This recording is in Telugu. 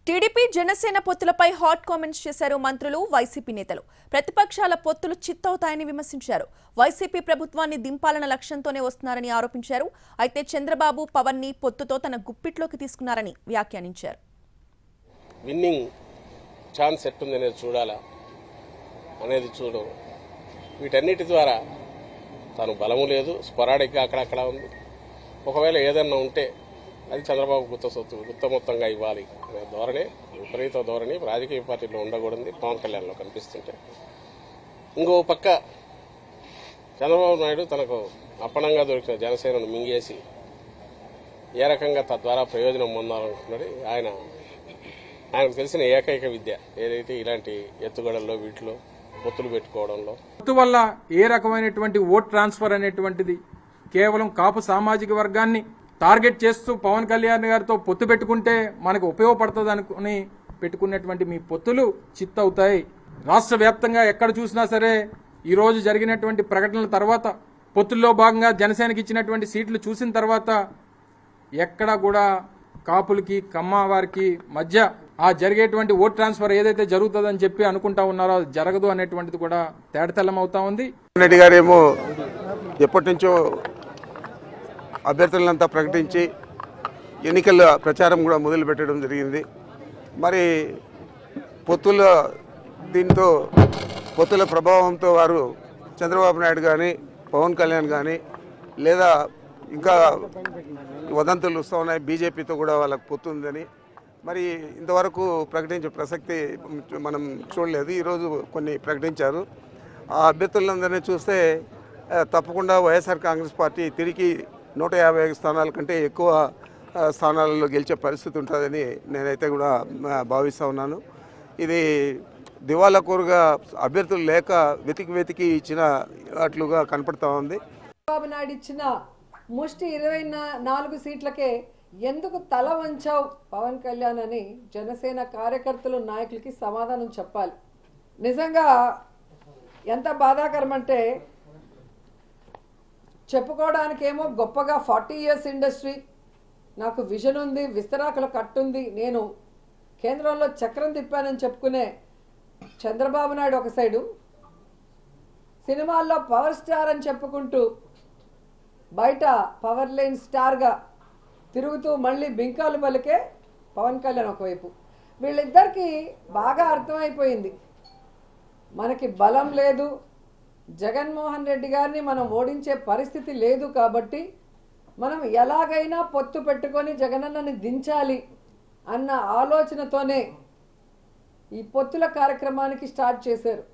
టీడీపీ జనసేన పొత్తులపై హాట్ కామెంట్స్ చేశారు మంత్రులు వైసీపీ నేతలు. ప్రతిపక్షాల పొత్తులు చిత్తవుతాయని విమర్శించారు. వైసీపీ ప్రభుత్వాన్ని దింపాలన్న లక్ష్యంతోనే వస్తున్నారని ఆరోపించారు. అయితే చంద్రబాబు పవన్ ని పొత్తుతో తన గుప్పిట్లోకి తీసుకున్నారని వ్యాఖ్యానించారు. విన్నింగ్ ఛాన్స్ ఎట్టుందనేది చూడాలా అనేది చూడడం, వీటన్నిటి ద్వారా తను బలము లేదు, స్పొరాడిక్గా అక్కడక్కడ ఉంది. ఒకవేళ ఏదన్నా ఉంటే అది చంద్రబాబు గుత్తమొత్తంగా ఇవ్వాలి అనే ధోరణి, విపరీత ధోరణి రాజకీయ పార్టీలో ఉండకూడదు. పవన్ కళ్యాణ్లో కనిపిస్తుంటే ఇంకో పక్క చంద్రబాబు నాయుడు తనకు అప్పనంగా దొరికిన జనసేనను మింగేసి ఏ రకంగా తద్వారా ప్రయోజనం పొందాలనుకున్నది ఆయనకు తెలిసిన ఏకైక విద్య ఏదైతే ఇలాంటి ఎత్తుగడల్లో వీటిలో పొత్తులు పెట్టుకోవడంలో. పొత్తు వల్ల ఏ రకమైనటువంటి ఓట్ ట్రాన్స్ఫర్ అనేటువంటిది కేవలం కాపు సామాజిక వర్గాన్ని టార్గెట్ చేస్తూ పవన్ కళ్యాణ్ గారితో పొత్తు పెట్టుకుంటే మనకు ఉపయోగపడుతుంది అనుకుని పెట్టుకున్నటువంటి మీ పొత్తులు చిత్తవుతాయి. రాష్ట్ర వ్యాప్తంగా ఎక్కడ చూసినా సరే ఈ రోజు జరిగినటువంటి ప్రకటనల తర్వాత, పొత్తుల్లో భాగంగా జనసేనకి ఇచ్చినటువంటి సీట్లు చూసిన తర్వాత ఎక్కడ కూడా కాపులకి కమ్మ వారికి మధ్య ఆ జరిగేటువంటి ఓట్ ట్రాన్స్ఫర్ ఏదైతే జరుగుతుందని చెప్పి అనుకుంటా ఉన్నారో అది జరగదు అనేటువంటిది కూడా తేటతెల్లమవుతా ఉంది. రెడ్డి గారేమో ఎప్పటి నుంచో అభ్యర్థులంతా ప్రకటించి ఎన్నికల ప్రచారం కూడా మొదలు పెట్టడం జరిగింది. మరి పొత్తుల ప్రభావంతో వారు చంద్రబాబు నాయుడు కానీ పవన్ కళ్యాణ్ కానీ లేదా ఇంకా వదంతులు వస్తూ ఉన్నాయి, బీజేపీతో కూడా వాళ్ళకు పొత్తు ఉందని మరి ఇంతవరకు ప్రకటించే ప్రసక్తి మనం చూడలేదు. ఈరోజు కొన్ని ప్రకటించారు. ఆ అభ్యర్థులందరినీ చూస్తే తప్పకుండా వైఎస్ఆర్ కాంగ్రెస్ పార్టీ తిరిగి 150 స్థానాల కంటే ఎక్కువ స్థానాలలో గెలిచే పరిస్థితి ఉంటుందని నేనైతే కూడా భావిస్తూ ఉన్నాను. ఇది దివాలా కోరుగా అభ్యర్థులు లేక వెతికి ఇచ్చినట్లుగా కనపడతా ఉంది. చంద్రబాబు నాయుడు ఇచ్చిన ముష్టి 24 సీట్లకే ఎందుకు తల వంచావు పవన్ కళ్యాణ్ అని జనసేన కార్యకర్తలు నాయకులకి సమాధానం చెప్పాలి. నిజంగా ఎంత బాధాకరం అంటే, చెప్పుకోవడానికేమో గొప్పగా 40 years ఇండస్ట్రీ, నాకు విజన్ ఉంది, విస్తరాకుల కట్టుంది, నేను కేంద్రంలో చక్రం తిప్పానని చెప్పుకునే చంద్రబాబు నాయుడు ఒక సైడు, సినిమాల్లో పవర్ స్టార్ అని చెప్పుకుంటూ బయట పవర్ లైన్ స్టార్గా తిరుగుతూ మళ్ళీ బింకాలు పలికే పవన్ కళ్యాణ్ ఒకవైపు. వీళ్ళిద్దరికీ బాగా అర్థమైపోయింది, మనకి బలం లేదు, జగన్మోహన్ రెడ్డి గారిని మనం ఓడించే పరిస్థితి లేదు, కాబట్టి మనం ఎలాగైనా పొత్తు పెట్టుకొని జగనన్నని దించాలి అన్న ఆలోచనతోనే ఈ పొత్తుల కార్యక్రమానికి స్టార్ట్ చేశారు.